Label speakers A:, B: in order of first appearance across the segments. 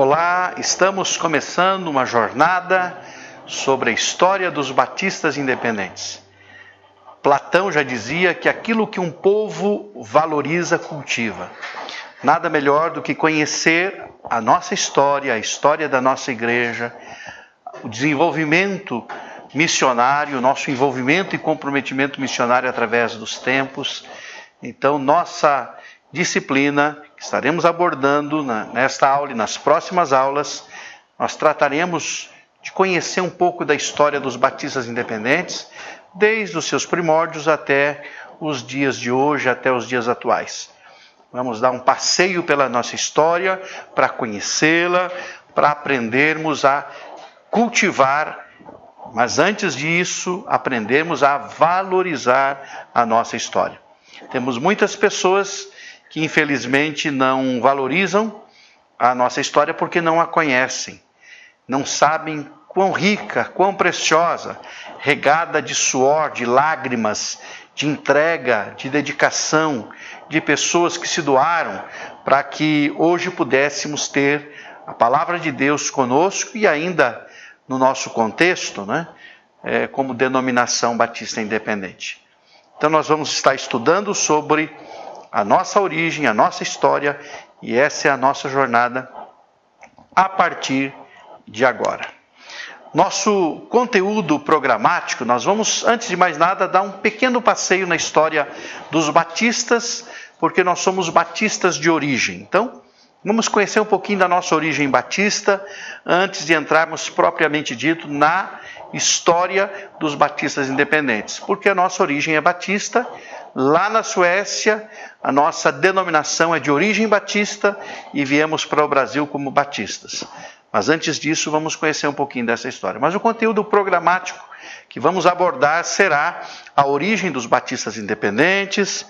A: Olá, estamos começando uma jornada sobre a história dos batistas independentes. Platão já dizia que aquilo que um povo valoriza, cultiva. Nada melhor do que conhecer a nossa história, a história da nossa igreja, o desenvolvimento missionário, nosso envolvimento e comprometimento missionário através dos tempos. Então, nossa disciplina que estaremos abordando nesta aula e nas próximas aulas, nós trataremos de conhecer um pouco da história dos batistas independentes, desde os seus primórdios até os dias de hoje, até os dias atuais. Vamos dar um passeio pela nossa história, para conhecê-la, para aprendermos a cultivar, mas antes disso, aprendermos a valorizar a nossa história. Temos muitas pessoas que infelizmente não valorizam a nossa história porque não a conhecem, não sabem quão rica, quão preciosa, regada de suor, de lágrimas, de entrega, de dedicação, de pessoas que se doaram para que hoje pudéssemos ter a palavra de Deus conosco e ainda no nosso contexto, como denominação batista independente. Então nós vamos estar estudando sobre a nossa origem, a nossa história, e essa é a nossa jornada a partir de agora. Nosso conteúdo programático, nós vamos, antes de mais nada, dar um pequeno passeio na história dos batistas, porque nós somos batistas de origem. Então, vamos conhecer um pouquinho da nossa origem batista, antes de entrarmos propriamente dito na história dos batistas independentes, porque a nossa origem é batista. Lá na Suécia, a nossa denominação é de origem batista e viemos para o Brasil como batistas. Mas antes disso, vamos conhecer um pouquinho dessa história. Mas o conteúdo programático que vamos abordar será a origem dos batistas independentes,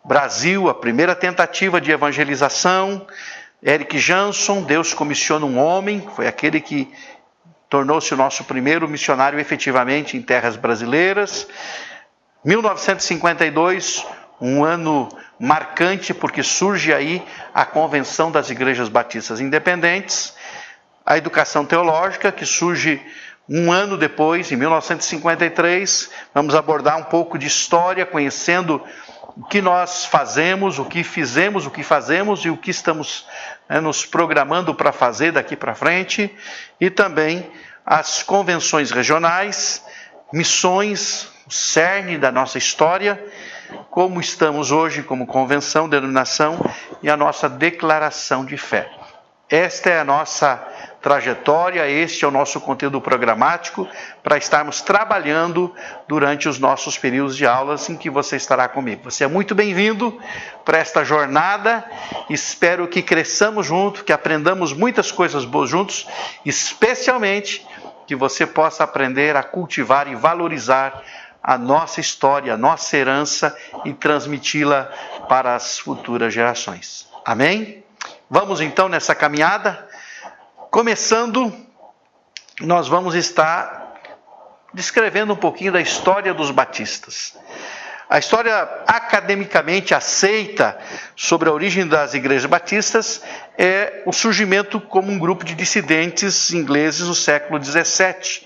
A: Brasil, a primeira tentativa de evangelização, Eric Jansson, Deus comissiona um homem, foi aquele que tornou-se o nosso primeiro missionário efetivamente em terras brasileiras. 1952, um ano marcante, porque surge aí a Convenção das Igrejas Batistas Independentes, a educação teológica, que surge um ano depois, em 1953, vamos abordar um pouco de história, conhecendo o que nós fazemos, o que fizemos, o que fazemos e o que estamos nos programando para fazer daqui para frente, e também as convenções regionais, missões, o cerne da nossa história, como estamos hoje como convenção, denominação e a nossa declaração de fé. Esta é a nossa trajetória, este é o nosso conteúdo programático para estarmos trabalhando durante os nossos períodos de aulas em que você estará comigo. Você é muito bem-vindo para esta jornada, espero que cresçamos juntos, que aprendamos muitas coisas boas juntos, especialmente que você possa aprender a cultivar e valorizar a nossa história, a nossa herança e transmiti-la para as futuras gerações. Amém? Vamos então nessa caminhada. Começando, nós vamos estar descrevendo um pouquinho da história dos batistas. A história academicamente aceita sobre a origem das igrejas batistas é o surgimento como um grupo de dissidentes ingleses no século XVII.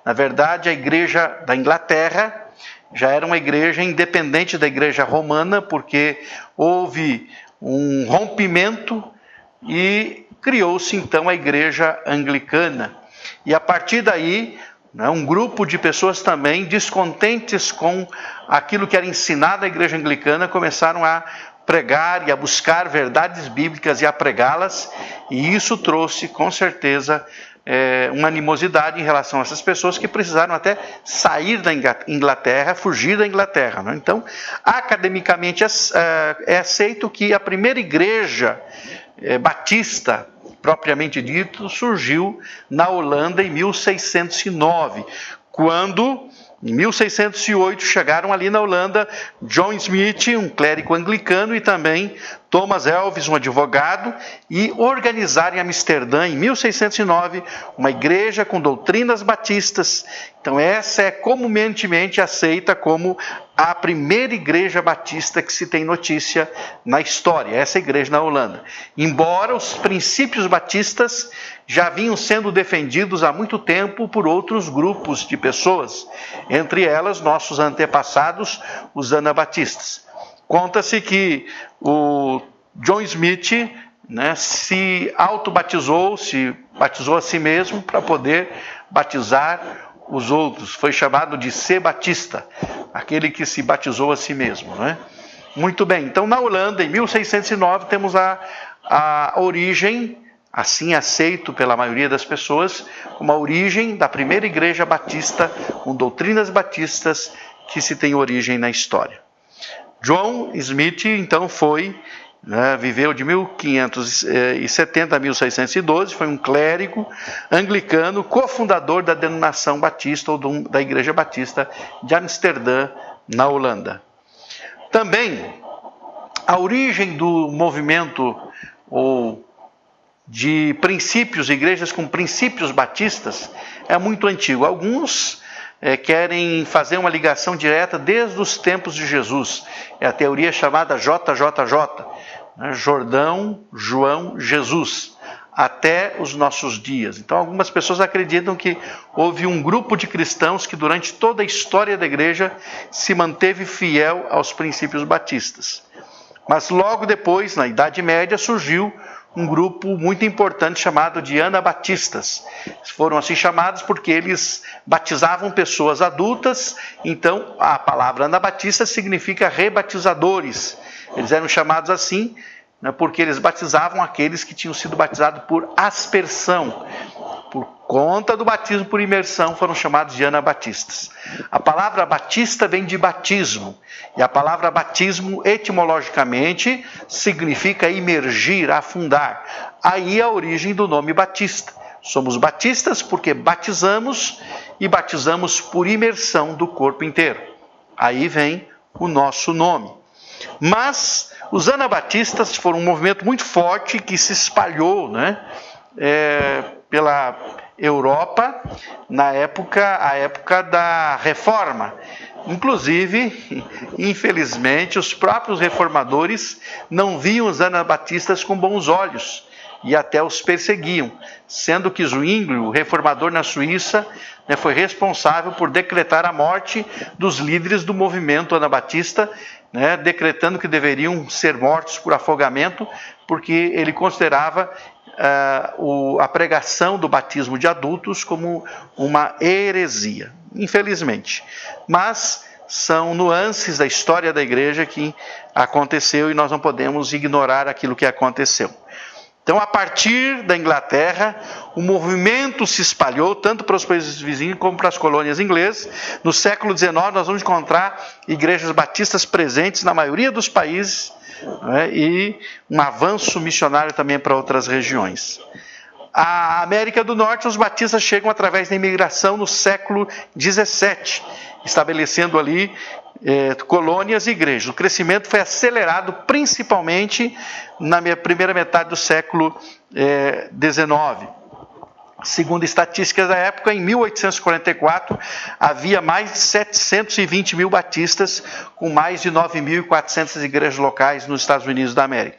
A: Na verdade, a igreja da Inglaterra já era uma igreja independente da igreja romana, porque houve um rompimento e criou-se então a igreja anglicana. E a partir daí, um grupo de pessoas também descontentes com aquilo que era ensinado à igreja anglicana começaram a pregar e a buscar verdades bíblicas e a pregá-las, e isso trouxe com certeza uma animosidade em relação a essas pessoas que precisaram até sair da Inglaterra, fugir da Inglaterra. Então, academicamente é aceito que a primeira igreja batista, propriamente dito, surgiu na Holanda em 1609, quando, em 1608, chegaram ali na Holanda John Smith, um clérigo anglicano, e também Thomas Elvis, um advogado, e organizaram em Amsterdã, em 1609, uma igreja com doutrinas batistas. Então essa é comumente aceita como a primeira igreja batista que se tem notícia na história, essa igreja na Holanda. Embora os princípios batistas já vinham sendo defendidos há muito tempo por outros grupos de pessoas, entre elas nossos antepassados, os anabatistas. Conta-se que o John Smith, se autobatizou, se batizou a si mesmo para poder batizar os outros. Foi chamado de ser batista, aquele que se batizou a si mesmo. Muito bem, então na Holanda, em 1609, temos a origem, assim aceito pela maioria das pessoas, como a origem da primeira igreja batista, com doutrinas batistas que se tem origem na história. John Smith, então, viveu de 1570 a 1612, foi um clérigo anglicano, cofundador da denominação batista, ou da Igreja Batista de Amsterdã, na Holanda. Também, a origem do movimento, ou de princípios, igrejas com princípios batistas, é muito antigo. Alguns querem fazer uma ligação direta desde os tempos de Jesus. É a teoria chamada JJJ, Jordão, João, Jesus, até os nossos dias. Então algumas pessoas acreditam que houve um grupo de cristãos que durante toda a história da igreja se manteve fiel aos princípios batistas. Mas logo depois, na Idade Média, surgiu um grupo muito importante chamado de anabatistas. Foram assim chamados porque eles batizavam pessoas adultas, então a palavra anabatista significa rebatizadores. Eles eram chamados assim porque eles batizavam aqueles que tinham sido batizados por aspersão. Por conta do batismo por imersão, foram chamados de anabatistas. A palavra batista vem de batismo, e a palavra batismo, etimologicamente, significa imergir, afundar. Aí a origem do nome batista. Somos batistas porque batizamos, e batizamos por imersão do corpo inteiro. Aí vem o nosso nome. Mas os anabatistas foram um movimento muito forte que se espalhou, pela Europa, a época da Reforma. Inclusive, infelizmente, os próprios reformadores não viam os anabatistas com bons olhos e até os perseguiam, sendo que Zwingli, o reformador na Suíça, foi responsável por decretar a morte dos líderes do movimento anabatista, decretando que deveriam ser mortos por afogamento, porque ele considerava a pregação do batismo de adultos como uma heresia, infelizmente. Mas são nuances da história da igreja que aconteceu e nós não podemos ignorar aquilo que aconteceu. Então, a partir da Inglaterra, o movimento se espalhou tanto para os países vizinhos como para as colônias inglesas. No século XIX, nós vamos encontrar igrejas batistas presentes na maioria dos países, e um avanço missionário também para outras regiões. A América do Norte, os batistas chegam através da imigração no século XVII, estabelecendo ali colônias e igrejas. O crescimento foi acelerado principalmente na primeira metade do século XIX. Segundo estatísticas da época, em 1844, havia mais de 720 mil batistas, com mais de 9.400 igrejas locais nos Estados Unidos da América.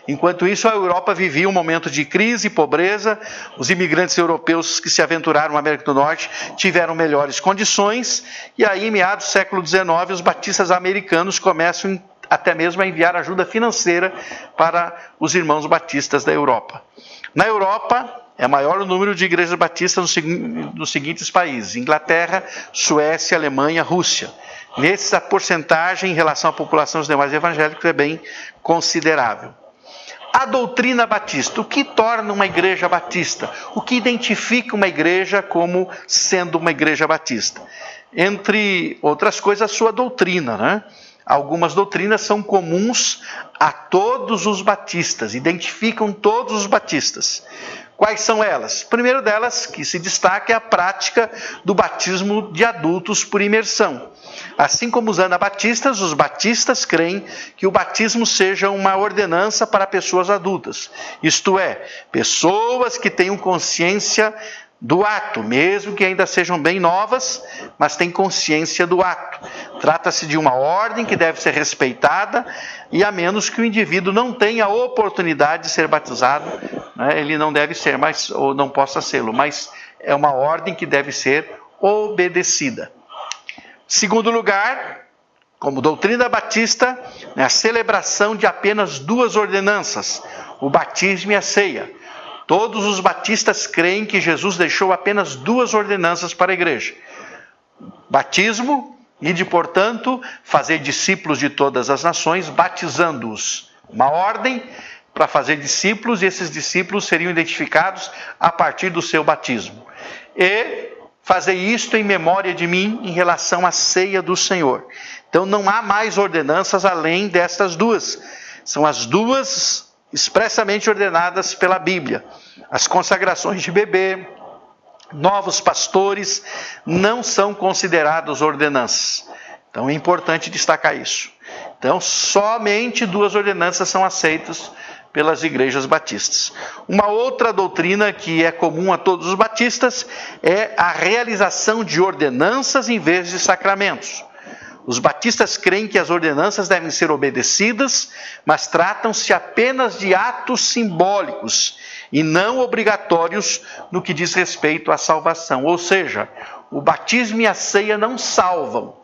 A: Enquanto isso, a Europa vivia um momento de crise e pobreza. Os imigrantes europeus que se aventuraram na América do Norte tiveram melhores condições, e aí, em meados do século XIX, os batistas americanos começam até mesmo a enviar ajuda financeira para os irmãos batistas da Europa. Na Europa, é maior o número de igrejas batistas nos seguintes países: Inglaterra, Suécia, Alemanha, Rússia. Nesses, a porcentagem em relação à população dos demais evangélicos é bem considerável. A doutrina batista, o que torna uma igreja batista? O que identifica uma igreja como sendo uma igreja batista? Entre outras coisas, a sua doutrina, Algumas doutrinas são comuns a todos os batistas, identificam todos os batistas. Quais são elas? Primeiro delas, que se destaca, é a prática do batismo de adultos por imersão. Assim como os anabatistas, os batistas creem que o batismo seja uma ordenança para pessoas adultas. Isto é, pessoas que tenham consciência do ato, mesmo que ainda sejam bem novas, mas têm consciência do ato. Trata-se de uma ordem que deve ser respeitada, e a menos que o indivíduo não tenha a oportunidade de ser batizado, ele não deve ser, ou não possa sê-lo, mas é uma ordem que deve ser obedecida. Segundo lugar, como doutrina batista, a celebração de apenas duas ordenanças, o batismo e a ceia. Todos os batistas creem que Jesus deixou apenas duas ordenanças para a igreja. Batismo e de, portanto, fazer discípulos de todas as nações, batizando-os. Uma ordem para fazer discípulos, e esses discípulos seriam identificados a partir do seu batismo. E fazer isto em memória de mim em relação à ceia do Senhor. Então não há mais ordenanças além destas duas. São as duas expressamente ordenadas pela Bíblia. As consagrações de bebê, novos pastores, não são considerados ordenanças. Então é importante destacar isso. Então somente duas ordenanças são aceitas pelas igrejas batistas. Uma outra doutrina que é comum a todos os batistas é a realização de ordenanças em vez de sacramentos. Os batistas creem que as ordenanças devem ser obedecidas, mas tratam-se apenas de atos simbólicos e não obrigatórios no que diz respeito à salvação. Ou seja, o batismo e a ceia não salvam,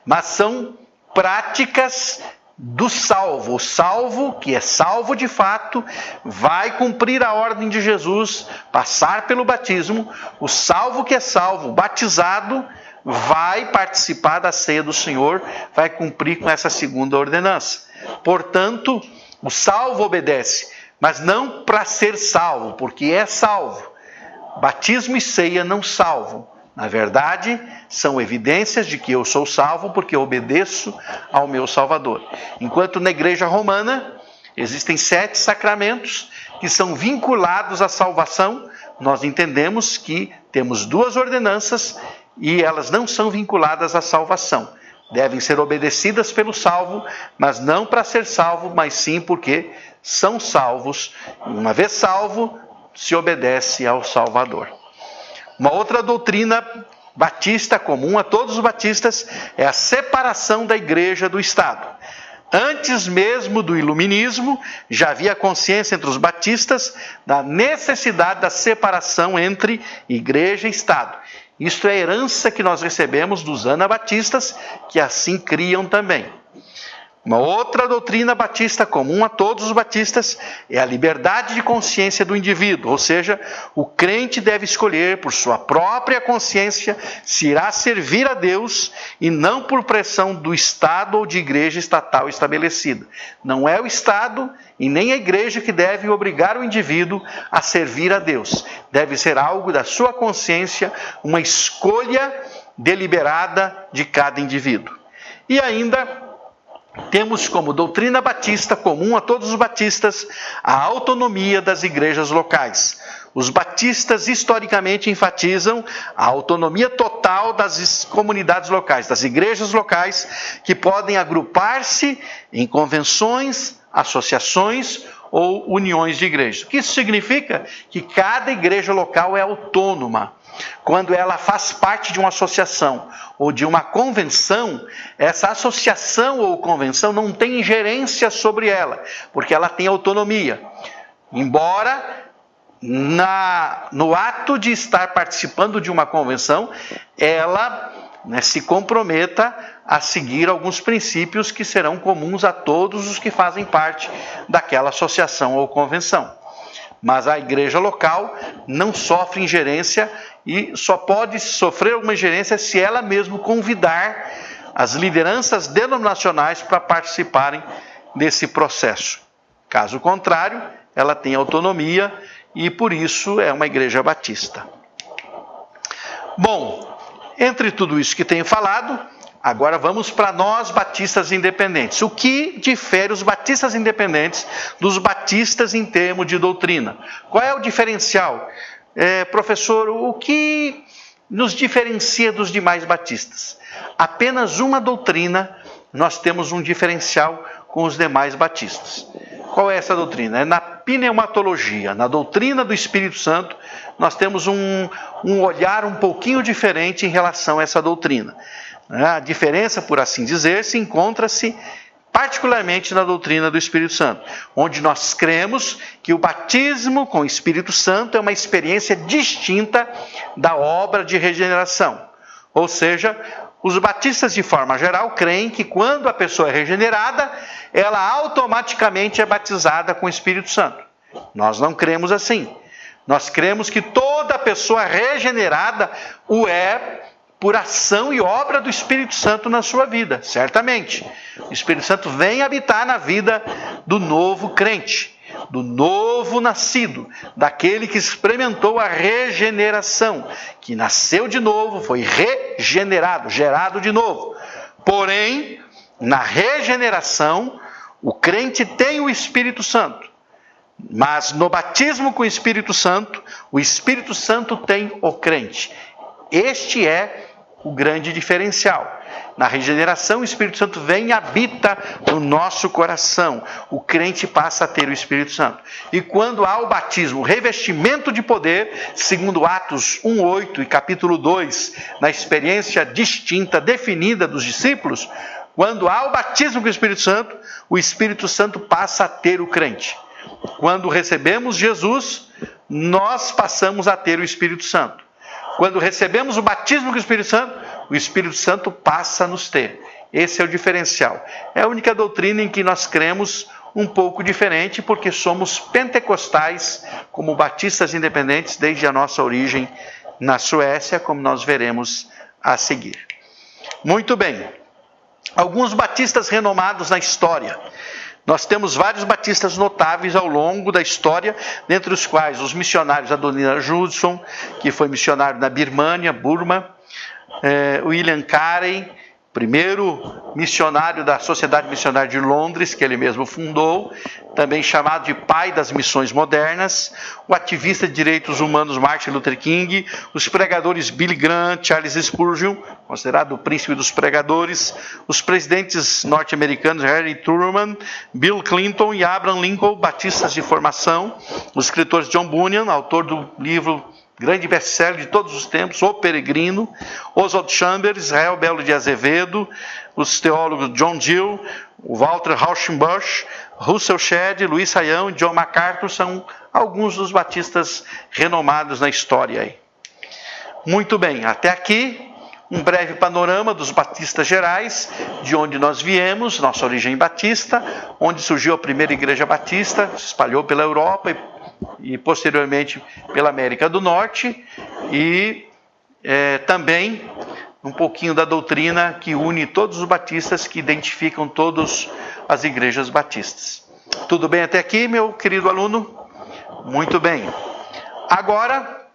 A: mas são práticas do salvo. O salvo, que é salvo de fato, vai cumprir a ordem de Jesus, passar pelo batismo. O salvo que é salvo, batizado, vai participar da ceia do Senhor, vai cumprir com essa segunda ordenança. Portanto, o salvo obedece, mas não para ser salvo, porque é salvo. Batismo e ceia não salvam. Na verdade, são evidências de que eu sou salvo porque eu obedeço ao meu Salvador. Enquanto na igreja romana existem 7 sacramentos que são vinculados à salvação, nós entendemos que temos duas ordenanças e elas não são vinculadas à salvação. Devem ser obedecidas pelo salvo, mas não para ser salvo, mas sim porque são salvos. Uma vez salvo, se obedece ao Salvador. Uma outra doutrina batista comum a todos os batistas é a separação da igreja do Estado. Antes mesmo do iluminismo, já havia consciência entre os batistas da necessidade da separação entre igreja e Estado. Isto é a herança que nós recebemos dos anabatistas, que assim criam também. Uma outra doutrina batista comum a todos os batistas é a liberdade de consciência do indivíduo, ou seja, o crente deve escolher por sua própria consciência se irá servir a Deus e não por pressão do Estado ou de igreja estatal estabelecida. Não é o Estado e nem a igreja que deve obrigar o indivíduo a servir a Deus. Deve ser algo da sua consciência, uma escolha deliberada de cada indivíduo. E ainda temos como doutrina batista comum a todos os batistas a autonomia das igrejas locais. Os batistas historicamente enfatizam a autonomia total das comunidades locais, das igrejas locais, que podem agrupar-se em convenções, associações ou uniões de igrejas. O que isso significa? Que cada igreja local é autônoma. Quando ela faz parte de uma associação ou de uma convenção, essa associação ou convenção não tem ingerência sobre ela, porque ela tem autonomia. Embora no ato de estar participando de uma convenção, ela se comprometa a seguir alguns princípios que serão comuns a todos os que fazem parte daquela associação ou convenção. Mas a igreja local não sofre ingerência e só pode sofrer alguma ingerência se ela mesma convidar as lideranças denominacionais para participarem desse processo. Caso contrário, ela tem autonomia e por isso é uma igreja batista. Bom, entre tudo isso que tenho falado, agora vamos para nós batistas independentes. O que difere os batistas independentes dos batistas em termos de doutrina? Qual é o diferencial? Professor, o que nos diferencia dos demais batistas. Apenas uma doutrina nós temos um diferencial com os demais batistas. Qual é essa doutrina? É na pneumatologia, na doutrina do Espírito Santo, nós temos um olhar um pouquinho diferente em relação a essa doutrina. A diferença, por assim dizer, se encontra-se particularmente na doutrina do Espírito Santo, onde nós cremos que o batismo com o Espírito Santo é uma experiência distinta da obra de regeneração. Ou seja, os batistas, de forma geral, creem que quando a pessoa é regenerada, ela automaticamente é batizada com o Espírito Santo. Nós não cremos assim. Nós cremos que toda pessoa regenerada o é por ação e obra do Espírito Santo na sua vida, certamente. O Espírito Santo vem habitar na vida do novo crente, do novo nascido, daquele que experimentou a regeneração, que nasceu de novo, foi regenerado, gerado de novo. Porém, na regeneração, o crente tem o Espírito Santo. Mas no batismo com o Espírito Santo tem o crente. Este é o grande diferencial. Na regeneração, o Espírito Santo vem e habita no nosso coração. O crente passa a ter o Espírito Santo. E quando há o batismo, o revestimento de poder, segundo Atos 1:8 e capítulo 2, na experiência distinta, definida dos discípulos, quando há o batismo com o Espírito Santo passa a ter o crente. Quando recebemos Jesus, nós passamos a ter o Espírito Santo. Quando recebemos o batismo com o Espírito Santo passa a nos ter. Esse é o diferencial. É a única doutrina em que nós cremos um pouco diferente, porque somos pentecostais, como batistas independentes, desde a nossa origem na Suécia, como nós veremos a seguir. Muito bem. Alguns batistas renomados na história. Nós temos vários batistas notáveis ao longo da história, dentre os quais os missionários Adoniram Judson, que foi missionário na Birmânia, Burma, William Carey, primeiro missionário da Sociedade Missionária de Londres, que ele mesmo fundou, também chamado de pai das missões modernas, o ativista de direitos humanos Martin Luther King, os pregadores Billy Graham, Charles Spurgeon, considerado o príncipe dos pregadores, os presidentes norte-americanos Harry Truman, Bill Clinton e Abraham Lincoln, batistas de formação, os escritores John Bunyan, autor do livro grande best-seller de todos os tempos, O Peregrino, Oswald Chambers, Israel Belo de Azevedo, os teólogos John Gill, Walter Rauschenbusch, Russell Shedd, Luiz Saião e John MacArthur são alguns dos batistas renomados na história aí. Muito bem, até aqui um breve panorama dos batistas gerais, de onde nós viemos, nossa origem batista, onde surgiu a primeira igreja batista, se espalhou pela Europa e posteriormente pela América do Norte, e também um pouquinho da doutrina que une todos os batistas, que identificam todas as igrejas batistas. Tudo bem até aqui, meu querido aluno? Muito bem. Agora,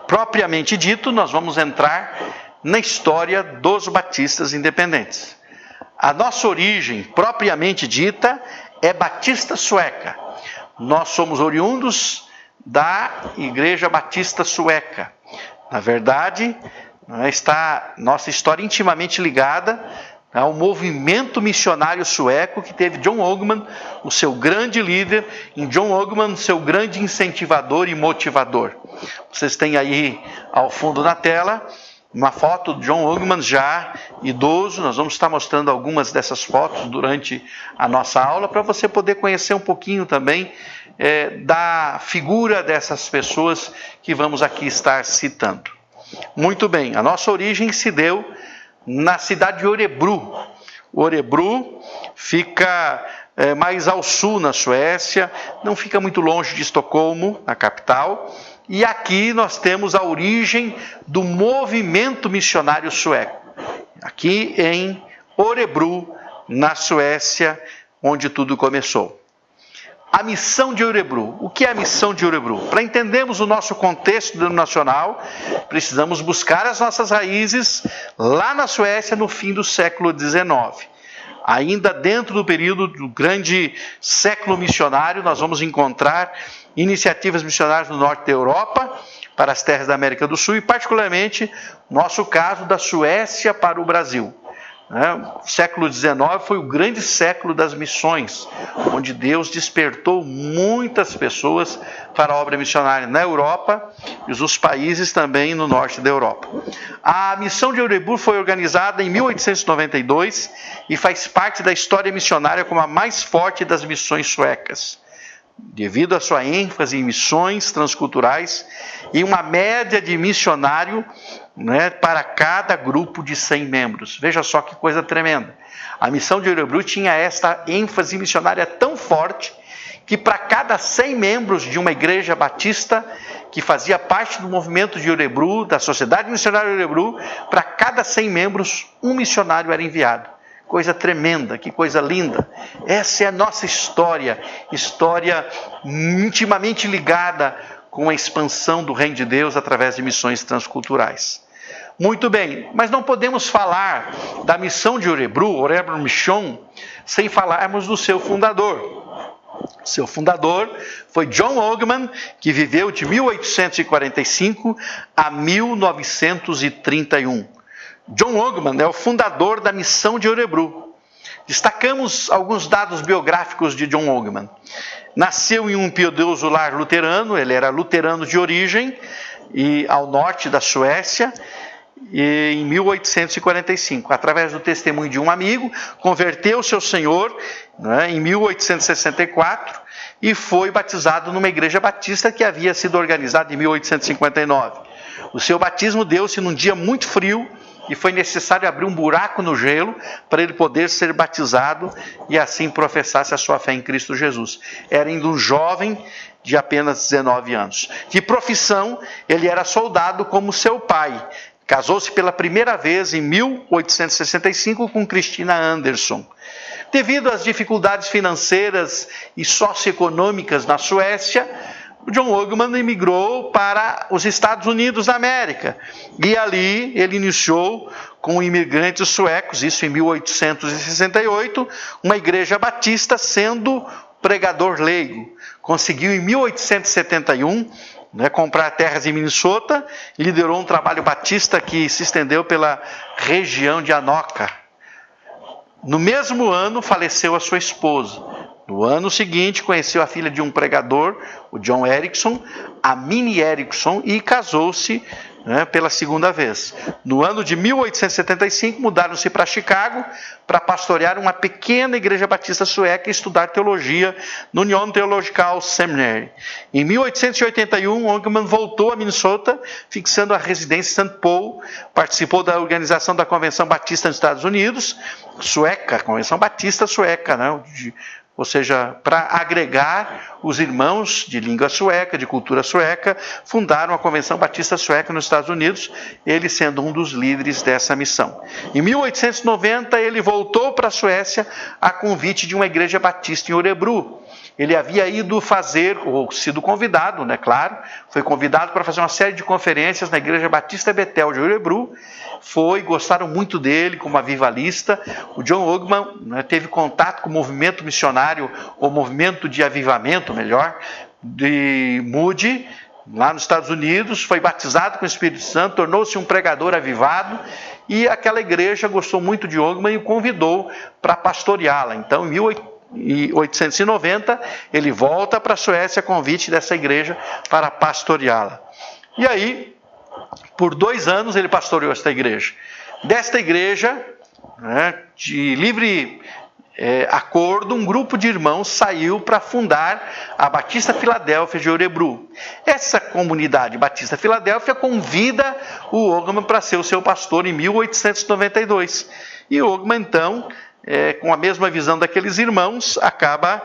A: propriamente dito, nós vamos entrar na história dos batistas independentes. A nossa origem, propriamente dita, é batista sueca. Nós somos oriundos da Igreja Batista Sueca. Na verdade, está nossa história intimamente ligada ao movimento missionário sueco que teve John Ogman, o seu grande líder, e John Ogman, seu grande incentivador e motivador. Vocês têm aí ao fundo na tela uma foto de John Ogman já idoso. Nós vamos estar mostrando algumas dessas fotos durante a nossa aula, para você poder conhecer um pouquinho também da figura dessas pessoas que vamos aqui estar citando. Muito bem, a nossa origem se deu na cidade de Örebro. Örebro fica mais ao sul na Suécia, não fica muito longe de Estocolmo, a capital. E aqui nós temos a origem do movimento missionário sueco. Aqui em Örebro, na Suécia, onde tudo começou. A missão de Örebro. O que é a missão de Örebro? Para entendermos o nosso contexto denominacional, precisamos buscar as nossas raízes lá na Suécia no fim do século XIX. Ainda dentro do período do grande século missionário, nós vamos encontrar iniciativas missionárias no norte da Europa, para as terras da América do Sul, e particularmente, nosso caso, da Suécia para o Brasil. O século XIX foi o grande século das missões, onde Deus despertou muitas pessoas para a obra missionária na Europa e os países também no norte da Europa. A missão de Örebro foi organizada em 1892 e faz parte da história missionária como a mais forte das missões suecas, devido à sua ênfase em missões transculturais e uma média de missionário, para cada grupo de 100 membros. Veja só que coisa tremenda. A missão de Örebro tinha esta ênfase missionária tão forte que para cada 100 membros de uma igreja batista que fazia parte do movimento de Örebro, da Sociedade Missionária de Örebro, para cada 100 membros, um missionário era enviado. Coisa tremenda, que coisa linda. Essa é a nossa história intimamente ligada com a expansão do Reino de Deus através de missões transculturais. Muito bem, mas não podemos falar da missão de Örebro Mission, sem falarmos do seu fundador. Seu fundador foi John Ogeman, que viveu de 1845 a 1931. John Ogeman é o fundador da missão de Örebro. Destacamos alguns dados biográficos de John Ogeman. Nasceu em um piedoso lar luterano, ele era luterano de origem, e ao norte da Suécia, e em 1845. Através do testemunho de um amigo, converteu-se ao Senhor em 1864 e foi batizado numa igreja batista que havia sido organizada em 1859. O seu batismo deu-se num dia muito frio e foi necessário abrir um buraco no gelo para ele poder ser batizado e assim professasse a sua fé em Cristo Jesus. Era ainda um jovem de apenas 19 anos. De profissão, ele era soldado como seu pai. Casou-se pela primeira vez em 1865 com Christina Anderson. Devido às dificuldades financeiras e socioeconômicas na Suécia, John Ogeman emigrou para os Estados Unidos da América. E ali ele iniciou com imigrantes suecos, isso em 1868, uma igreja batista sendo pregador leigo. Conseguiu em 1871 comprar terras em Minnesota e liderou um trabalho batista que se estendeu pela região de Anoka. No mesmo ano, faleceu a sua esposa. No ano seguinte, conheceu a filha de um pregador, o John Erickson, a Minnie Erickson, e casou-se pela segunda vez. No ano de 1875, mudaram-se para Chicago para pastorear uma pequena igreja batista sueca e estudar teologia no Union Theological Seminary. Em 1881, Ogeman voltou a Minnesota, fixando a residência em St. Paul, participou da organização da Convenção Batista nos Estados Unidos, sueca, Convenção Batista sueca, ou seja, para agregar os irmãos de língua sueca, de cultura sueca, fundaram a Convenção Batista Sueca nos Estados Unidos, ele sendo um dos líderes dessa missão. Em 1890, ele voltou para a Suécia a convite de uma igreja batista em Örebro. Ele havia ido fazer, ou sido convidado, claro, foi convidado para fazer uma série de conferências na Igreja Batista Betel de Örebro. Gostaram muito dele como avivalista. O John Ogeman teve contato com o movimento missionário, ou movimento de avivamento, melhor, de Moody, lá nos Estados Unidos, foi batizado com o Espírito Santo, tornou-se um pregador avivado, e aquela igreja gostou muito de Ogeman e o convidou para pastoreá-la. Então, em 1890, ele volta para a Suécia a convite dessa igreja para pastoreá-la. E aí, por 2 anos, ele pastoreou esta igreja. Desta igreja, de livre acordo, um grupo de irmãos saiu para fundar a Batista Filadélfia de Örebro. Essa comunidade Batista Filadélfia convida o Ogeman para ser o seu pastor em 1892. E o Ogeman, então, com a mesma visão daqueles irmãos, acaba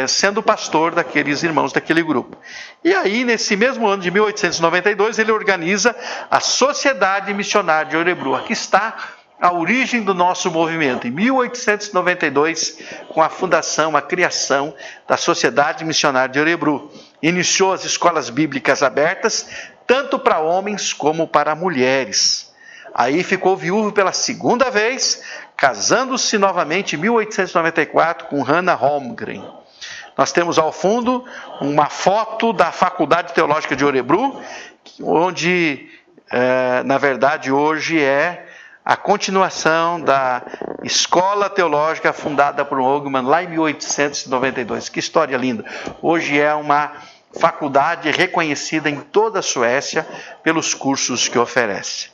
A: sendo pastor daqueles irmãos daquele grupo. E aí, nesse mesmo ano de 1892, ele organiza a Sociedade Missionária de Örebro. Aqui está a origem do nosso movimento. Em 1892, com a fundação, a criação da Sociedade Missionária de Örebro. Iniciou as escolas bíblicas abertas, tanto para homens como para mulheres. Aí ficou viúvo pela segunda vez, casando-se novamente em 1894 com Hannah Holmgren. Nós temos ao fundo uma foto da Faculdade Teológica de Örebro, onde, na verdade, hoje é a continuação da escola teológica fundada por Högman lá em 1892. Que história linda! Hoje é uma faculdade reconhecida em toda a Suécia pelos cursos que oferece.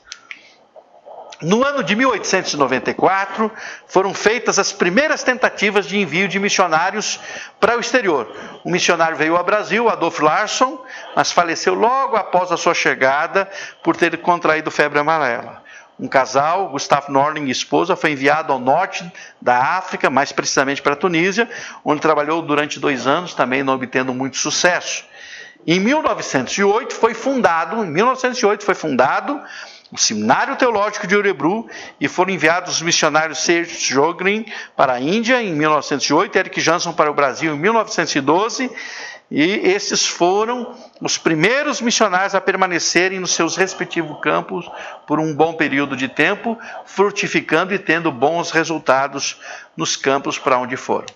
A: No ano de 1894, foram feitas as primeiras tentativas de envio de missionários para o exterior. Um missionário veio ao Brasil, Adolf Larsson, mas faleceu logo após a sua chegada por ter contraído febre amarela. Um casal, Gustav Norling e esposa, foi enviado ao norte da África, mais precisamente para a Tunísia, onde trabalhou durante 2 anos, também não obtendo muito sucesso. Em 1908 foi fundado o Seminário Teológico de Örebro e foram enviados os missionários Serge Sjögren para a Índia em 1908, Eric Jansson para o Brasil em 1912, e esses foram os primeiros missionários a permanecerem nos seus respectivos campos por um bom período de tempo, frutificando e tendo bons resultados nos campos para onde foram.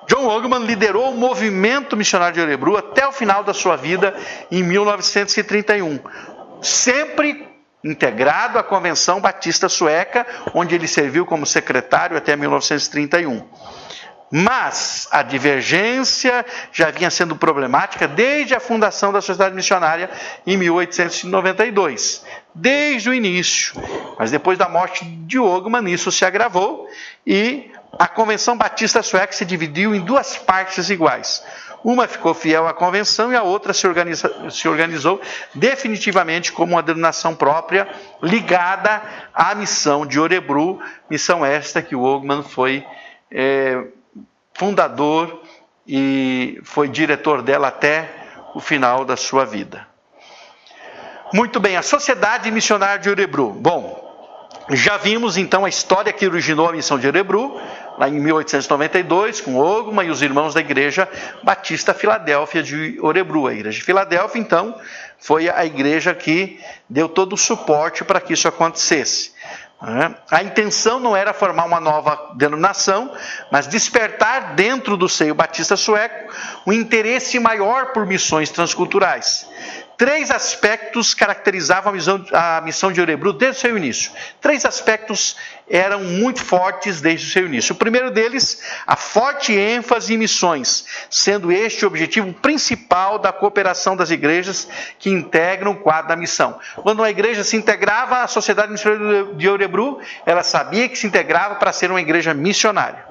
A: John Högman liderou o movimento missionário de Örebro até o final da sua vida em 1931, sempre integrado à Convenção Batista Sueca, onde ele serviu como secretário até 1931. Mas a divergência já vinha sendo problemática desde a fundação da Sociedade Missionária em 1892, desde o início. Mas depois da morte de Högman, isso se agravou e a Convenção Batista Sueca se dividiu em 2 partes iguais. Uma ficou fiel à convenção e a outra se organizou definitivamente como uma denominação própria ligada à missão de Örebro, missão esta que o Högman foi fundador e foi diretor dela até o final da sua vida. Muito bem, a Sociedade Missionária de Örebro. Bom, já vimos então a história que originou a missão de Örebro, lá em 1892, com Högman e os irmãos da Igreja Batista Filadélfia de Örebro. A Igreja de Filadélfia, então, foi a igreja que deu todo o suporte para que isso acontecesse. A intenção não era formar uma nova denominação, mas despertar dentro do seio batista sueco um interesse maior por missões transculturais. 3 aspectos caracterizavam a missão de Örebro desde o seu início. 3 aspectos eram muito fortes desde o seu início. O primeiro deles, a forte ênfase em missões, sendo este o objetivo principal da cooperação das igrejas que integram o quadro da missão. Quando uma igreja se integrava à Sociedade Missionária de Örebro, ela sabia que se integrava para ser uma igreja missionária.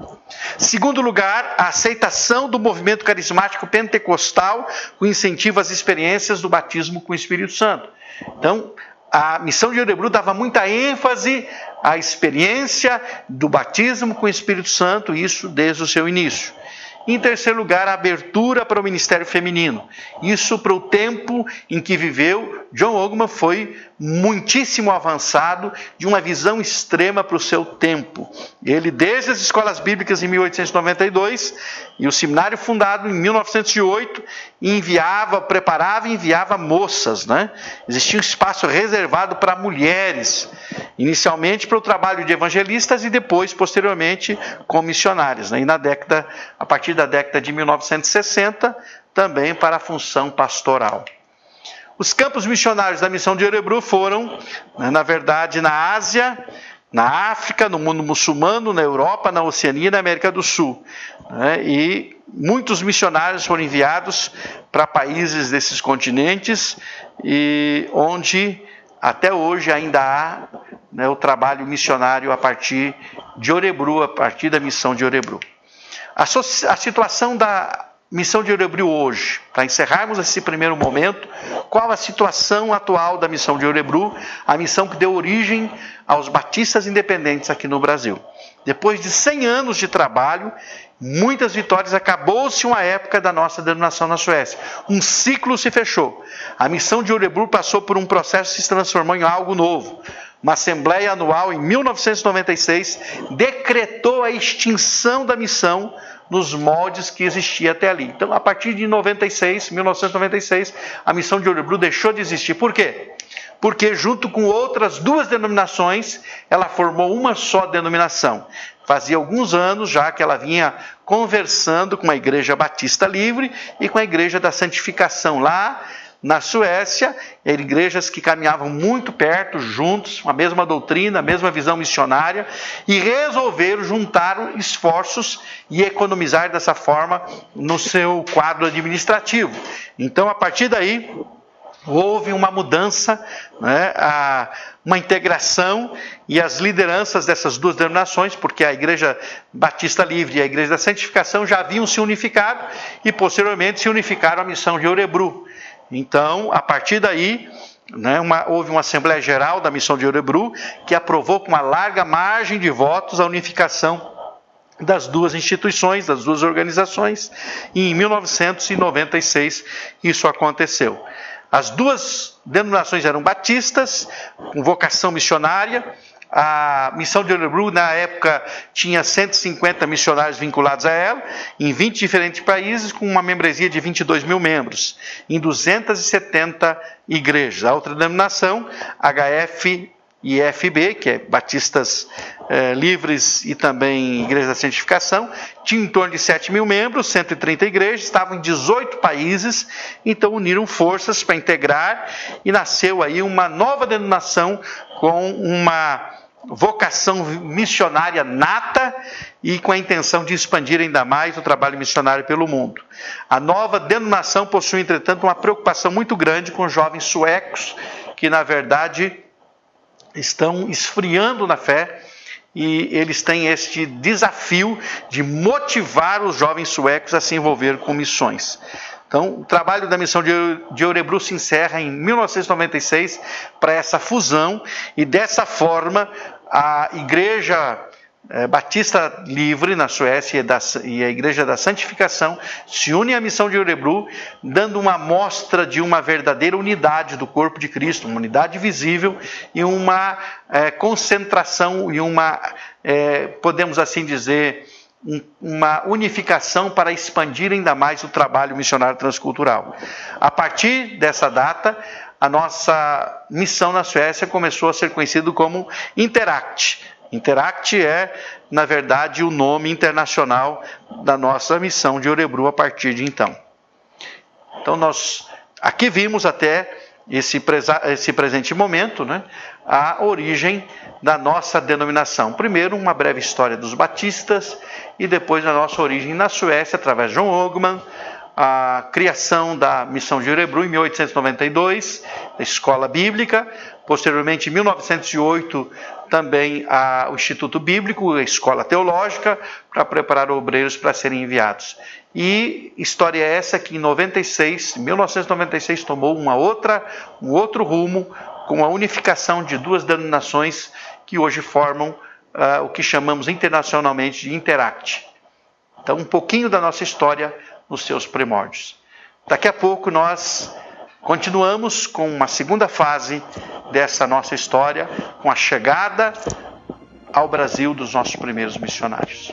A: Segundo lugar, a aceitação do movimento carismático pentecostal com incentivo às experiências do batismo com o Espírito Santo. Então, a missão de Örebro dava muita ênfase à experiência do batismo com o Espírito Santo, isso desde o seu início. Em terceiro lugar, a abertura para o ministério feminino. Isso para o tempo em que viveu, John Högman foi muitíssimo avançado, de uma visão extrema para o seu tempo. Ele, desde as escolas bíblicas em 1892 e o seminário fundado em 1908, preparava e enviava moças. Existia um espaço reservado para mulheres, inicialmente para o trabalho de evangelistas e depois, posteriormente, como missionárias. E a partir da década de 1960, também para a função pastoral. Os campos missionários da missão de Örebro foram, na verdade, na Ásia, na África, no mundo muçulmano, na Europa, na Oceania e na América do Sul. E muitos missionários foram enviados para países desses continentes, e onde até hoje ainda há o trabalho missionário a partir de Örebro, a partir da missão de Örebro. A situação da missão de Örebro hoje, para encerrarmos esse primeiro momento, qual a situação atual da missão de Örebro, a missão que deu origem aos batistas independentes aqui no Brasil. Depois de 100 anos de trabalho, muitas vitórias, acabou-se uma época da nossa denominação na Suécia. Um ciclo se fechou. A missão de Örebro passou por um processo que se transformou em algo novo. Uma assembleia anual em 1996 decretou a extinção da missão nos moldes que existia até ali. Então, a partir de 1996, a missão de Örebro deixou de existir. Por quê? porque junto com outras duas denominações, ela formou uma só denominação. Fazia alguns anos já que ela vinha conversando com a Igreja Batista Livre e com a Igreja da Santificação lá na Suécia, igrejas que caminhavam muito perto, juntos, com a mesma doutrina, a mesma visão missionária, e resolveram juntar esforços e economizar dessa forma no seu quadro administrativo. Então, a partir daí, houve uma mudança, né, uma integração, e as lideranças dessas duas denominações, porque a Igreja Batista Livre e a Igreja da Santificação já haviam se unificado e posteriormente se unificaram à missão de Örebro. Então, a partir daí, né, houve uma Assembleia Geral da Missão de Örebro que aprovou com uma larga margem de votos a unificação das duas instituições, das duas organizações, e em 1996 isso aconteceu. As duas denominações eram batistas, com vocação missionária. A missão de Örebro, na época, tinha 150 missionários vinculados a ela, em 20 diferentes países, com uma membresia de 22 mil membros, em 270 igrejas. A outra denominação, HF e FB, que é Batistas Livres e também Igreja da Santificação, tinha em torno de 7 mil membros, 130 igrejas, estavam em 18 países, então uniram forças para integrar e nasceu aí uma nova denominação com uma vocação missionária nata e com a intenção de expandir ainda mais o trabalho missionário pelo mundo. A nova denominação possui, entretanto, uma preocupação muito grande com os jovens suecos, que na verdade estão esfriando na fé, e eles têm este desafio de motivar os jovens suecos a se envolver com missões. Então, o trabalho da missão de Örebro se encerra em 1996 para essa fusão, e dessa forma a Igreja Batista Livre na Suécia e a Igreja da Santificação se unem à missão de Örebro, dando uma mostra de uma verdadeira unidade do corpo de Cristo, uma unidade visível e uma concentração e uma, podemos assim dizer, uma unificação para expandir ainda mais o trabalho missionário transcultural. A partir dessa data, a nossa missão na Suécia começou a ser conhecida como Interact. Interact é, na verdade, o nome internacional da nossa missão de Örebro a partir de então. Então, nós aqui vimos até esse presente momento, né, a origem da nossa denominação. Primeiro, uma breve história dos batistas, e depois a nossa origem na Suécia, através de John Ogman, a criação da missão de Örebro em 1892, da escola bíblica, posteriormente em 1908, também o Instituto Bíblico, a escola teológica, para preparar obreiros para serem enviados. E história é essa que em 1996 tomou um outro rumo, com a unificação de duas denominações que hoje formam o que chamamos internacionalmente de Interact. Então, um pouquinho da nossa história nos seus primórdios. Daqui a pouco nós continuamos com uma segunda fase dessa nossa história, com a chegada ao Brasil dos nossos primeiros missionários.